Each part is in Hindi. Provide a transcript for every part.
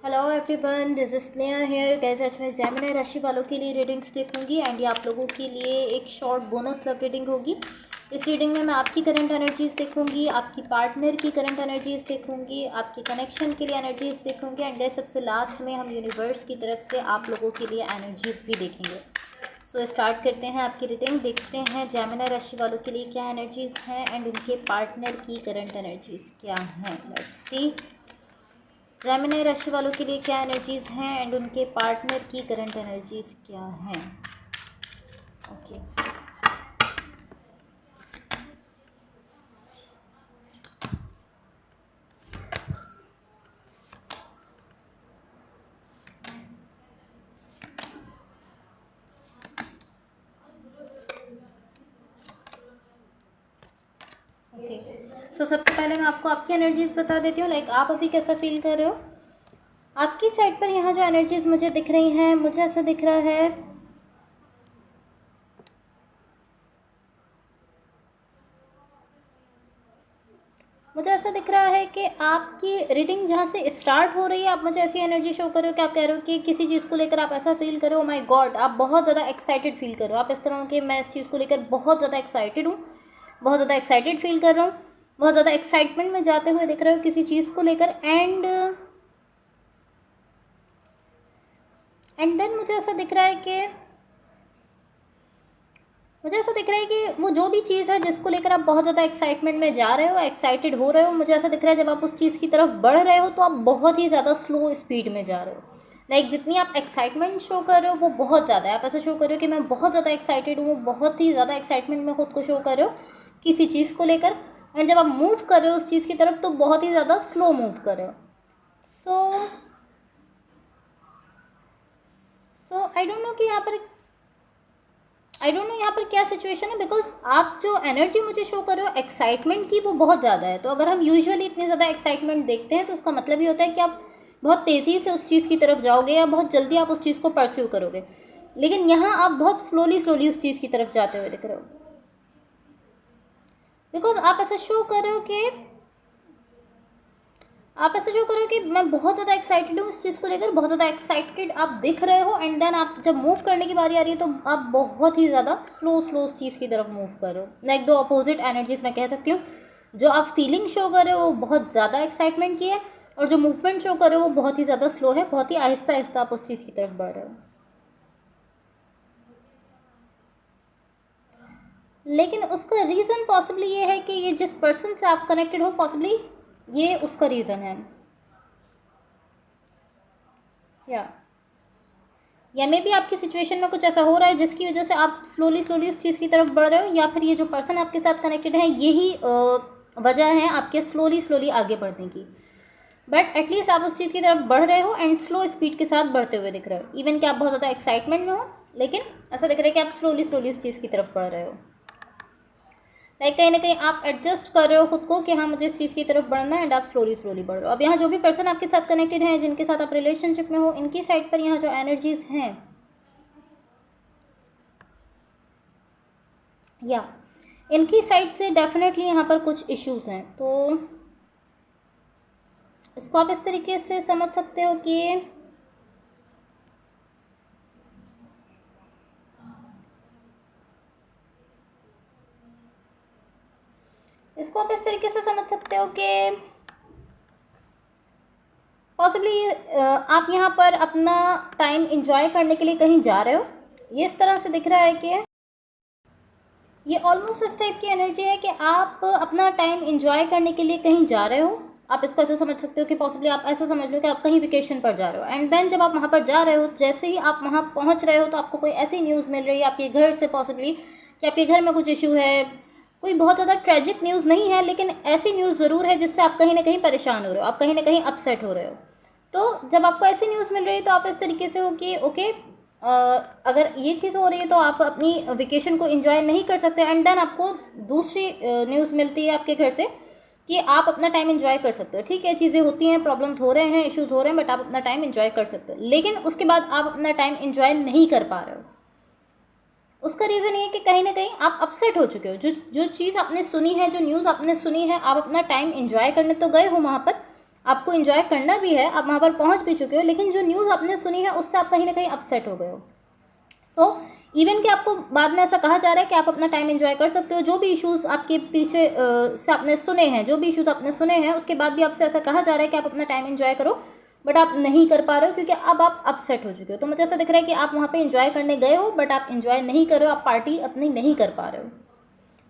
Hello everyone, this is Sneha here. Guys, आज मैं जेमिनी राशि वालों के लिए रीडिंग्स देखूंगी एंड ये आप लोगों के लिए एक शॉर्ट बोनस लव रीडिंग होगी। इस रीडिंग में मैं आपकी करंट एनर्जीज देखूंगी, आपकी पार्टनर की करंट एनर्जीज देखूंगी, आपकी कनेक्शन के लिए एनर्जीज देखूंगी एंड गाइस सबसे लास्ट में हम यूनिवर्स की तरफ से आप लोगों के लिए एनर्जीज भी देखेंगे। सो स्टार्ट करते हैं आपकी रीडिंग। देखते हैं जेमिनी राशि वालों के लिए क्या एनर्जीज हैं एंड उनके पार्टनर की करंट एनर्जीज क्या हैं। लेट्स सी जेमिनी राशि वालों के लिए क्या एनर्जीज हैं एंड उनके पार्टनर की करंट एनर्जीज क्या हैं। Okay, okay. सो सबसे पहले मैं आपको आपकी एनर्जीज बता देती हूँ। लाइक आप अभी कैसा फील कर रहे हो। आपकी साइड पर यहाँ जो एनर्जीज मुझे दिख रही हैं, मुझे ऐसा दिख रहा है, मुझे ऐसा दिख रहा है कि आपकी रीडिंग जहाँ से स्टार्ट हो रही है, आप मुझे ऐसी एनर्जी शो कर रहे हो कि आप कह रहे हो कि किसी चीज़ को लेकर आप ऐसा फील करो, माय गॉड, आप बहुत ज़्यादा एक्साइटेड फील कर रहे हो। आप इस तरह हो कि मैं इस चीज़ को लेकर बहुत ज़्यादा एक्साइटेड हूँ, बहुत ज़्यादा एक्साइटेड फील कर रहा हूँ, बहुत ज़्यादा एक्साइटमेंट में जाते हुए दिख रहे हो किसी चीज़ को लेकर। एंड देन मुझे ऐसा दिख रहा है कि वो जो भी चीज़ है जिसको लेकर आप बहुत ज़्यादा एक्साइटमेंट में जा रहे हो, एक्साइटेड हो रहे हो, मुझे ऐसा दिख रहा है जब आप उस चीज़ की तरफ बढ़ रहे हो तो आप बहुत ही ज़्यादा स्लो स्पीड में जा रहे हो। लाइक जितनी आप एक्साइटमेंट शो कर रहे हो वो बहुत ज़्यादा है। आप ऐसा शो कर रहे हो कि मैं बहुत ज़्यादा एक्साइटेड हूँ, बहुत ही ज़्यादा एक्साइटमेंट में खुद को शो कर रहे हो किसी चीज़ को लेकर। एंड जब आप मूव कर रहे हो उस चीज़ की तरफ तो बहुत ही ज़्यादा स्लो मूव कर रहे हो। सो आई डोंट नो यहाँ पर क्या सिचुएशन है, बिकॉज आप जो एनर्जी मुझे शो कर रहे हो एक्साइटमेंट की वो बहुत ज़्यादा है। तो अगर हम यूजुअली इतनी ज़्यादा एक्साइटमेंट देखते हैं तो उसका मतलब ये होता है कि आप बहुत तेज़ी से उस चीज़ की तरफ जाओगे या बहुत जल्दी आप उस चीज़ को परस्यू करोगे। लेकिन यहाँ आप बहुत स्लोली स्लोली उस चीज़ की तरफ जाते हुए दिख रहे हो, बिकॉज आप ऐसा शो करो कि मैं बहुत ज़्यादा एक्साइटेड हूँ उस चीज़ को लेकर, बहुत ज़्यादा एक्साइटेड आप दिख रहे हो। एंड देन आप जब मूव करने की बारी आ रही है तो आप बहुत ही ज़्यादा स्लो स्लो उस चीज़ की तरफ मूव कर रहे हो। लाइक दो अपोजिट एनर्जीज मैं कह सकती हूँ। जो आप फीलिंग शो कर रहे हो वो बहुत ज़्यादा एक्साइटमेंट की है और जो मूवमेंट शो कर रहे हो वो बहुत ही ज़्यादा स्लो है, बहुत ही आहिस्ता आहिस्ता आप उस चीज़ की तरफ बढ़ रहे हो। लेकिन उसका रीज़न पॉसिबली ये है कि ये जिस पर्सन से आप कनेक्टेड हो, पॉसिबली ये उसका रीज़न है। या मे बी आपकी सिचुएशन में कुछ ऐसा हो रहा है जिसकी वजह से आप स्लोली स्लोली उस चीज़ की तरफ बढ़ रहे हो, या फिर ये जो पर्सन आपके साथ कनेक्टेड है यही वजह है आपके स्लोली स्लोली आगे बढ़ने की। बट एटलीस्ट आप उस चीज़ की तरफ बढ़ रहे हो एंड स्लो स्पीड के साथ बढ़ते हुए दिख रहे हो। इवन कि आप बहुत ज़्यादा एक्साइटमेंट में हो लेकिन ऐसा दिख रहा है कि आप स्लोली स्लोली उस चीज़ की तरफ बढ़ रहे हो। लाइक कहीं ना कहीं आप एडजस्ट कर रहे हो खुद को कि हाँ मुझे इस चीज़ की तरफ बढ़ना है एंड आप स्लोली स्लोली बढ़ रहे हो। अब यहाँ जो भी पर्सन आपके साथ कनेक्टेड है, जिनके साथ आप रिलेशनशिप में हो, इनकी साइड पर यहाँ जो एनर्जीज हैं या इनकी साइड से डेफिनेटली यहाँ पर कुछ इश्यूज हैं। तो इसको आप इस तरीके से समझ सकते हो कि पॉसिबली आप यहाँ पर अपना टाइम इंजॉय करने के लिए कहीं जा रहे हो। ये इस तरह से दिख रहा है कि ये ऑलमोस्ट इस टाइप की एनर्जी है कि आप अपना टाइम इंजॉय करने के लिए कहीं जा रहे हो। आप इसको ऐसा समझ सकते हो कि पॉसिबली आप ऐसा समझ लो कि आप कहीं वेकेशन पर जा रहे हो। एंड देन जब आप वहाँ पर जा रहे हो, जैसे ही आप वहाँ पहुँच रहे हो तो आपको कोई ऐसी न्यूज़ मिल रही है आपके घर से, पॉसिबली कि आपके घर में कुछ इशू है। कोई बहुत ज़्यादा ट्रेजिक न्यूज़ नहीं है लेकिन ऐसी न्यूज़ ज़रूर है जिससे आप कहीं ना कहीं परेशान हो रहे हो, आप कहीं ना कहीं अपसेट हो रहे हो। तो जब आपको ऐसी न्यूज़ मिल रही है तो आप इस तरीके से हो कि ओके, अगर ये चीज़ हो रही है तो आप अपनी वेकेशन को एंजॉय नहीं कर सकते। एंड देन आपको दूसरी न्यूज़ मिलती है आपके घर से कि आप अपना टाइम एंजॉय कर सकते हो। ठीक है, चीज़ें होती हैं, प्रॉब्लम्स हो रहे हैं, इश्यूज़ हो रहे हैं, बट आप अपना टाइम एंजॉय कर सकते हो। लेकिन उसके बाद आप अपना टाइम एंजॉय नहीं कर पा रहे हो। उसका रीज़न ये है कि कहीं ना कहीं आप अपसेट हो चुके हो। जो चीज़ आपने सुनी है, जो न्यूज़ आपने सुनी है, आप अपना टाइम एंजॉय करने तो गए हो वहाँ पर, आपको एंजॉय करना भी है, आप वहाँ पर पहुँच भी चुके हो, लेकिन जो न्यूज़ आपने सुनी है उससे आप कहीं ना कहीं अपसेट हो गए हो। सो इवन कि आपको बाद में ऐसा कहा जा रहा है कि आप अपना टाइम एंजॉय कर सकते हो, जो भी इश्यूज़ आपके पीछे से आपने सुने हैं, जो भी इश्यूज़ आपने सुने हैं, उसके बाद भी आपसे ऐसा कहा जा रहा है कि आप अपना टाइम एंजॉय करो, बट आप नहीं कर पा रहे हो क्योंकि अब आप अपसेट हो चुके हो। तो मुझे ऐसा दिख रहा है कि आप वहाँ पे एंजॉय करने गए हो बट आप एंजॉय नहीं कर रहे हो, आप पार्टी अपनी नहीं कर पा रहे हो,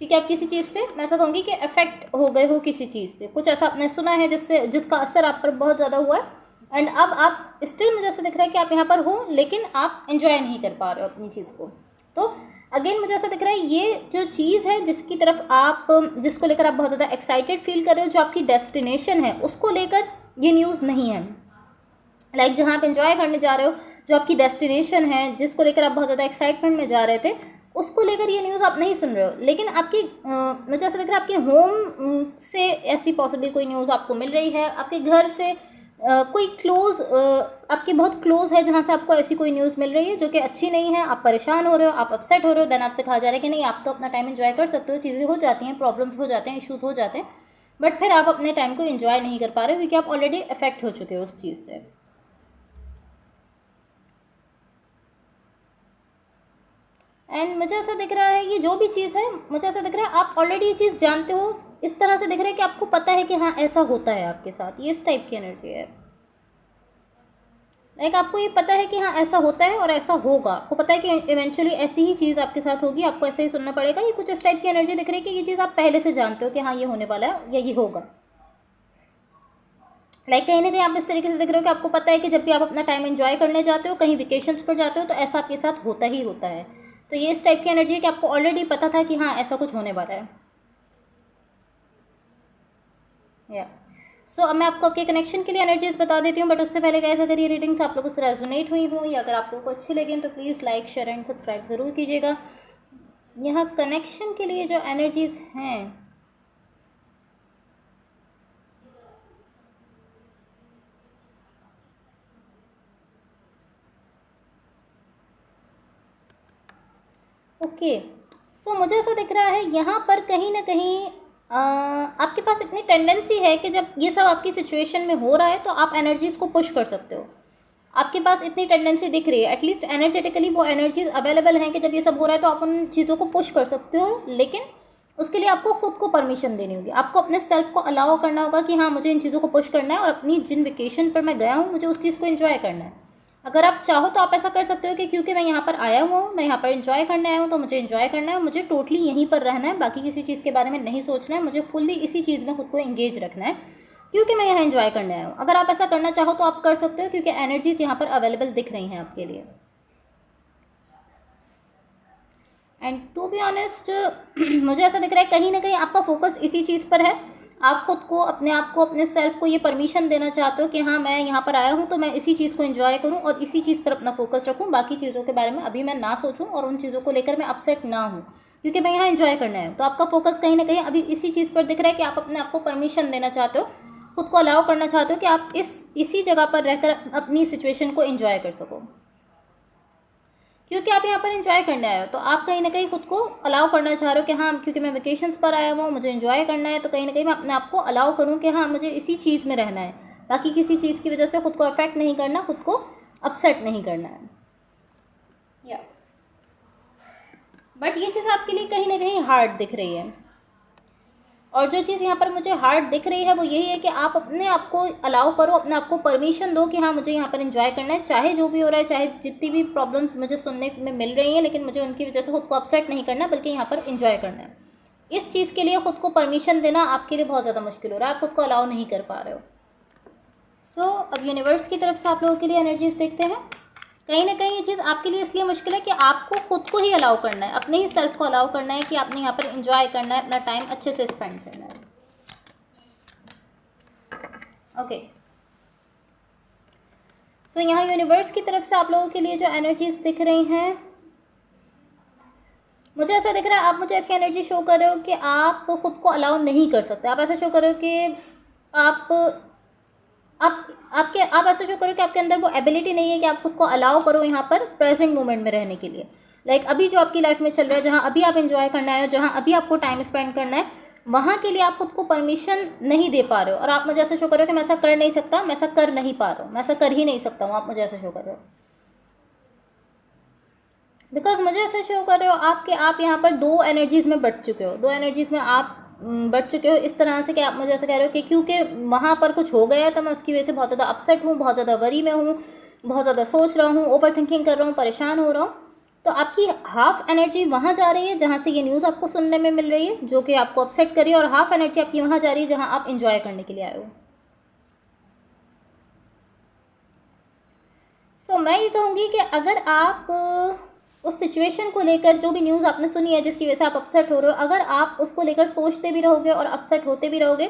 क्योंकि आप किसी चीज़ से, मैं ऐसा कहूँगी कि अफेक्ट हो गए हो किसी चीज़ से, कुछ ऐसा आपने सुना है जिसका असर आप पर बहुत ज़्यादा हुआ है, एंड अब आप स्टिल, मुझे ऐसा दिख रहा है कि आप यहाँ पर हो लेकिन आप एंजॉय नहीं कर पा रहे हो अपनी चीज़ को। तो अगेन मुझे ऐसा दिख रहा है ये जो चीज़ है जिसकी तरफ आप, जिसको लेकर आप बहुत ज़्यादा एक्साइटेड फील कर रहे हो, जो आपकी डेस्टिनेशन है उसको लेकर ये न्यूज़ नहीं है। लाइक जहाँ आप एंजॉय करने जा रहे हो, जो आपकी डेस्टिनेशन है, जिसको लेकर आप बहुत ज़्यादा एक्साइटमेंट में जा रहे थे, उसको लेकर ये न्यूज़ आप नहीं सुन रहे हो, लेकिन आपकी मुझे ऐसा दिख रहा है आपके होम से ऐसी पॉसिबली कोई न्यूज़ आपको मिल रही है, आपके घर से कोई क्लोज, आपके बहुत क्लोज है जहाँ से आपको ऐसी कोई न्यूज़ मिल रही है जो कि अच्छी नहीं है, आप परेशान हो रहे हो, आप अपसेट हो रहे हो, देन आपसे कहा जा रहा है कि नहीं, आप तो अपना टाइम एंजॉय कर सकते हो, चीज़ें हो जाती हैं, प्रॉब्लम्स हो जाते हैं, इशूज़ हो जाते हैं, बट फिर आप अपने टाइम को एंजॉय नहीं कर पा रहे हो क्योंकि आप ऑलरेडी अफेक्ट हो चुके हो उस चीज़ से। एंड मुझे ऐसा दिख रहा है ये जो भी चीज़ है, मुझे ऐसा दिख रहा है आप ऑलरेडी ये चीज़ जानते हो, इस तरह से दिख रहा है कि आपको पता है कि हाँ ऐसा होता है आपके साथ, ये इस टाइप की एनर्जी है। लाइक आपको ये पता है कि हाँ ऐसा होता है और ऐसा होगा, आपको पता है कि इवेंचुअली ऐसी ही चीज़ आपके साथ होगी, आपको ऐसे ही सुनना पड़ेगा, ये कुछ इस टाइप की एनर्जी दिख रही है कि ये चीज़ आप पहले से जानते हो कि हाँ ये होने वाला है या ये होगा। लाइक कहीं ना कहीं आप इस तरीके से दिख रहे हो कि आपको पता है कि जब भी आप अपना टाइम एंजॉय करने जाते हो, कहीं वेकेशंस पर जाते हो, तो ऐसा आपके साथ होता ही होता है। तो ये इस टाइप की एनर्जी है कि आपको ऑलरेडी पता था कि हाँ ऐसा कुछ होने वाला है। या सो अब मैं आपको आपके कनेक्शन के लिए एनर्जीज बता देती हूँ, बट उससे पहले गाइस अगर ये रीडिंग्स आप लोगों से रेजोनेट हुई हों या अगर आप लोगों को अच्छी लगी तो please like, share and subscribe ज़रूर कीजिएगा। यहाँ कनेक्शन के लिए जो एनर्जीज हैं, ओके, सो मुझे ऐसा दिख रहा है यहाँ पर कहीं ना कहीं आपके पास इतनी टेंडेंसी है कि जब ये सब आपकी सिचुएशन में हो रहा है तो आप एनर्जीज़ को पुश कर सकते हो। आपके पास इतनी टेंडेंसी दिख रही है, एटलीस्ट एनर्जेटिकली वो एनर्जीज अवेलेबल हैं कि जब ये सब हो रहा है तो आप उन चीज़ों को पुश कर सकते हो, लेकिन उसके लिए आपको खुद को परमिशन देनी होगी, आपको अपने सेल्फ को अलाउ करना होगा कि हाँ मुझे इन चीज़ों को पुश करना है और अपनी जिन वेकेशन पर मैं गया हूँ मुझे उस चीज़ को एंजॉय करना है। अगर आप चाहो तो आप ऐसा कर सकते हो कि क्योंकि मैं यहाँ पर आया हुआ हूँ, मैं यहाँ पर एंजॉय करने आया हूँ, तो मुझे एंजॉय करना है, मुझे टोटली यहीं पर रहना है, बाकी किसी चीज़ के बारे में नहीं सोचना है, मुझे फुल्ली इसी चीज़ में खुद को एंगेज रखना है क्योंकि मैं यहाँ एंजॉय करने आया हूँ। अगर आप ऐसा करना चाहो तो आप कर सकते हो क्योंकि एनर्जीज यहाँ पर अवेलेबल दिख रही हैं आपके लिए। एंड टू बी ऑनेस्ट मुझे ऐसा दिख रहा है कहीं ना कहीं आपका फोकस इसी चीज़ पर है, आप खुद को, अपने आप को, अपने सेल्फ को ये परमिशन देना चाहते हो कि हाँ मैं यहाँ पर आया हूँ तो मैं इसी चीज़ को एंजॉय करूँ और इसी चीज़ पर अपना फोकस रखूँ, बाकी चीज़ों के बारे में अभी मैं ना सोचूँ और उन चीज़ों को लेकर मैं अपसेट ना हूँ क्योंकि मैं यहाँ एंजॉय करना है। तो आपका फोकस कहीं ना कहीं अभी इसी चीज़ पर दिख रहा है कि आप अपने आप को परमिशन देना चाहते हो, खुद को अलाउ करना चाहते हो कि आप इसी जगह पर रहकर अपनी सिचुएशन को एंजॉय कर सको, क्योंकि आप यहाँ पर एंजॉय करने आए हो तो आप कहीं ना कहीं खुद को अलाउ करना चाह रहे हो कि हाँ क्योंकि मैं वेकेशंस पर आया हुआ हूँ, मुझे एंजॉय करना है, तो कहीं ना कहीं मैं अपने आप को अलाउ करूँ कि हाँ मुझे इसी चीज़ में रहना है, बाकी किसी चीज़ की वजह से खुद को अफेक्ट नहीं करना, खुद को अपसेट नहीं करना है। या बट ये चीज़ आपके लिए कहीं ना कहीं हार्ड दिख रही है, और जो चीज़ यहाँ पर मुझे हार्ड दिख रही है वो यही है कि आप अपने आप को अलाउ करो, अपने आप को परमिशन दो कि हाँ मुझे यहाँ पर एंजॉय करना है, चाहे जो भी हो रहा है, चाहे जितनी भी प्रॉब्लम्स मुझे सुनने में मिल रही हैं, लेकिन मुझे उनकी वजह से खुद को अपसेट नहीं करना बल्कि यहाँ पर एंजॉय करना है। इस चीज़ के लिए खुद को परमिशन देना आपके लिए बहुत ज़्यादा मुश्किल हो रहा है, आप खुद को अलाउ नहीं कर पा रहे हो। सो अब यूनिवर्स की तरफ से आप लोगों के लिए एनर्जीज देखते हैं। कहीं ना कहीं ये चीज़ आपके लिए इसलिए मुश्किल है कि आपको खुद को ही अलाउ करना है, अपने ही सेल्फ को अलाउ करना है कि आपने यहाँ पर एंजॉय करना है, अपना टाइम अच्छे से स्पेंड करना है। ओके, सो यहाँ यूनिवर्स की तरफ से आप लोगों के लिए जो एनर्जीज दिख रही हैं, मुझे ऐसा दिख रहा है आप मुझे ऐसी एनर्जी शो कर रहे हो कि आप खुद को अलाउ नहीं कर सकते। आप ऐसा शो कर रहे हो कि आप ऐसा शो करो कि आपके अंदर वो एबिलिटी नहीं है कि आप खुद को अलाउ करो यहाँ पर प्रेजेंट मोमेंट में रहने के लिए। लाइक अभी जो आपकी लाइफ में चल रहा है, जहाँ अभी आप एंजॉय करना है, जहाँ अभी आपको टाइम स्पेंड करना है, वहाँ के लिए आप खुद को परमिशन नहीं दे पा रहे हो और आप मुझे ऐसा शो कर रहे हो कि मैं ऐसा कर नहीं सकता, मैं ऐसा कर नहीं पा रहा हूँ, मैं ऐसा कर ही नहीं सकता हूँ, आप मुझे ऐसा शो कर रहे हो। बिकॉज मुझे ऐसा शो कर रहे हो आप यहाँ पर दो एनर्जीज़ में बट चुके हो, दो एनर्जीज़ में आप बट चुके हो इस तरह से कि आप मुझे ऐसा कह रहे हो कि क्योंकि वहाँ पर कुछ हो गया है तो मैं उसकी वजह से बहुत ज़्यादा अपसेट हूँ, बहुत ज़्यादा वरी में हूँ, बहुत ज़्यादा सोच रहा हूँ, ओवर थिंकिंग कर रहा हूँ, परेशान हो रहा हूँ। तो आपकी हाफ एनर्जी वहाँ जा रही है जहाँ से ये न्यूज़ आपको सुनने में मिल रही है जो कि आपको अपसेट करी है, और हाफ एनर्जी आपकी वहाँ जा रही है जहाँ आप इंजॉय करने के लिए आए हो। सो मैं ये कहूँगी कि अगर आप उस सिचुएशन को लेकर, जो भी न्यूज़ आपने सुनी है जिसकी वजह से आप अपसेट हो रहे हो, अगर आप उसको लेकर सोचते भी रहोगे और अपसेट होते भी रहोगे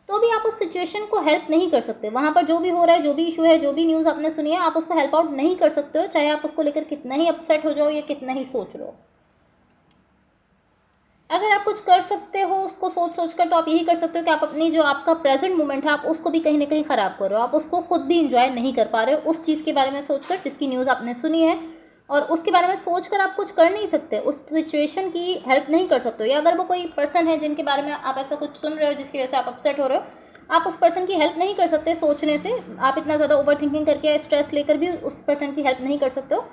तो भी आप उस सिचुएशन को हेल्प नहीं कर सकते। वहाँ पर जो भी हो रहा है, जो भी इशू है, जो भी न्यूज़ आपने सुनी है, आप उसको हेल्प आउट नहीं कर सकते हो, चाहे आप उसको लेकर कितना ही अपसेट हो जाओ या कितना ही सोच लो। अगर आप कुछ कर सकते हो उसको सोच सोच कर, तो आप यही कर सकते हो कि आप अपनी जो आपका प्रेजेंट मोमेंट है आप उसको भी कहीं ना कहीं ख़राब कर रहे हो, आप उसको खुद भी इंजॉय नहीं कर पा रहे हो उस चीज़ के बारे में सोचकर जिसकी न्यूज़ आपने सुनी है, और उसके बारे में सोचकर आप कुछ कर नहीं सकते, उस सिचुएशन की हेल्प नहीं कर सकते हो। या अगर वो कोई पर्सन है जिनके बारे में आप ऐसा कुछ सुन रहे हो जिसकी वजह से आप अपसेट हो रहे हो, आप उस पर्सन की हेल्प नहीं कर सकते सोचने से, आप इतना ज़्यादा ओवर थिंकिंग करके स्ट्रेस लेकर भी उस पर्सन की हेल्प नहीं कर सकते हो।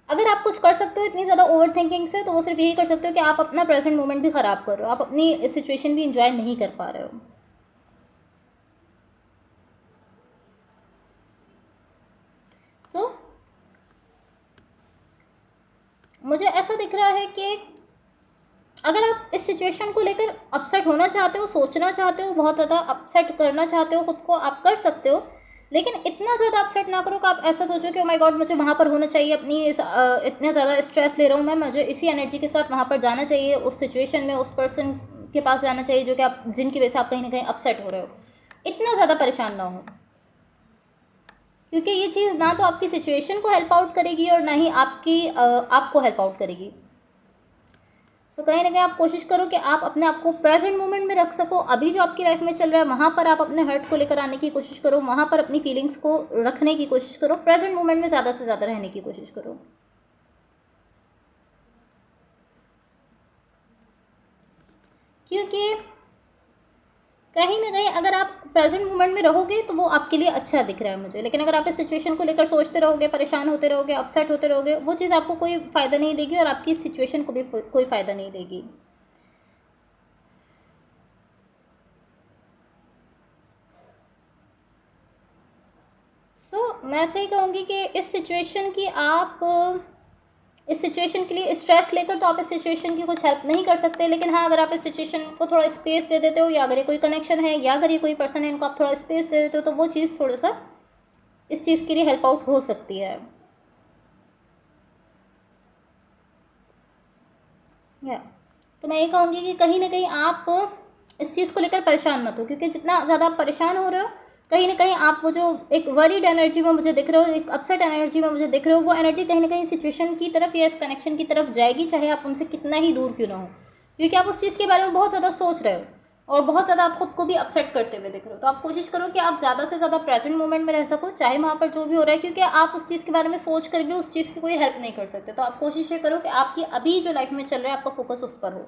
अगर आप कुछ कर सकते हो इतनी ज़्यादा ओवर थिंकिंग से, तो वो सिर्फ यही कर सकते हो कि आप अपना प्रेजेंट मोमेंट भी ख़राब कर रहे हो, आप अपनी सिचुएशन भी इंजॉय नहीं कर पा रहे हो। सो मुझे ऐसा दिख रहा है कि अगर आप इस सिचुएशन को लेकर अपसेट होना चाहते हो, सोचना चाहते हो, बहुत ज़्यादा अपसेट करना चाहते हो खुद को, आप कर सकते हो, लेकिन इतना ज़्यादा अपसेट ना करो कि आप ऐसा सोचो कि ओ माय गॉड मुझे वहाँ पर होना चाहिए, अपनी इतना ज़्यादा स्ट्रेस ले रहा हूँ मैं, मुझे इसी एनर्जी के साथ वहाँ पर जाना चाहिए, उस सिचुएशन में उस पर्सन के पास जाना चाहिए जो कि आप, जिनकी वजह से आप कहीं ना कहीं अपसेट हो रहे हो। इतना ज़्यादा परेशान ना हो, क्योंकि ये चीज़ ना तो आपकी सिचुएशन को हेल्प आउट करेगी और ना ही आपको हेल्प आउट करेगी। सो कहीं ना कहीं आप कोशिश करो कि आप अपने आप को प्रेजेंट मोमेंट में रख सको, अभी जो आपकी लाइफ में चल रहा है वहाँ पर आप अपने हर्ट को लेकर आने की कोशिश करो, वहाँ पर अपनी फीलिंग्स को रखने की कोशिश करो, प्रेजेंट मोमेंट में ज़्यादा से ज़्यादा रहने की कोशिश करो। क्योंकि कहीं ना कहीं अगर आप प्रेजेंट मोमेंट में रहोगे तो वो आपके लिए अच्छा दिख रहा है मुझे, लेकिन अगर आप इस सिचुएशन को लेकर सोचते रहोगे, परेशान होते रहोगे, अपसेट होते रहोगे, वो चीज़ आपको कोई फ़ायदा नहीं देगी और आपकी सिचुएशन को भी कोई फ़ायदा नहीं देगी। मैं ऐसे ही कहूँगी कि इस सिचुएशन के लिए स्ट्रेस लेकर तो आप इस सिचुएशन की कुछ हेल्प नहीं कर सकते, लेकिन हाँ अगर आप इस सिचुएशन को थोड़ा स्पेस दे देते हो, या अगर ये कोई कनेक्शन है या अगर ये कोई पर्सन है इनको आप थोड़ा स्पेस दे देते हो, तो वो चीज़ थोड़ा सा इस चीज़ के लिए हेल्प आउट हो सकती है। या तो मैं ये कहूँगी कि कहीं ना कहीं आप इस चीज़ को लेकर परेशान मत हो, क्योंकि जितना ज़्यादा आप परेशान हो रहे हो, कहीं ना कहीं आप वो जो एक वरीड एनर्जी में मुझे दिख रहे हो, एक अपसेट एनर्जी में मुझे दिख रहे हो, वो एनर्जी कहीं ना कहीं सिचुएशन की तरफ या इस कनेक्शन की तरफ जाएगी, चाहे आप उनसे कितना ही दूर क्यों ना हो, क्योंकि आप उस चीज़ के बारे में बहुत ज़्यादा सोच रहे हो और बहुत ज़्यादा आप खुद को भी अपसेट करते हुए दिख रहे हो। तो आप कोशिश करो कि आप ज़्यादा से ज़्यादा प्रेजेंट मोमेंट में रह सको, चाहे वहाँ पर जो भी हो रहा है, क्योंकि आप उस चीज़ के बारे में सोच कर भी उस चीज़ की कोई हेल्प नहीं कर सकते। तो आप कोशिश ये करो कि आपकी अभी जो लाइफ में चल रहा है आपका फोकस उस पर हो।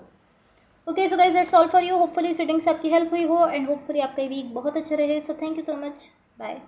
Okay so guys that's all for you, hopefully इस रीडिंग से आपकी हेल्प हुई हो एंड होपफुली आपका वीक बहुत अच्छा रहे। So thank you so much, bye.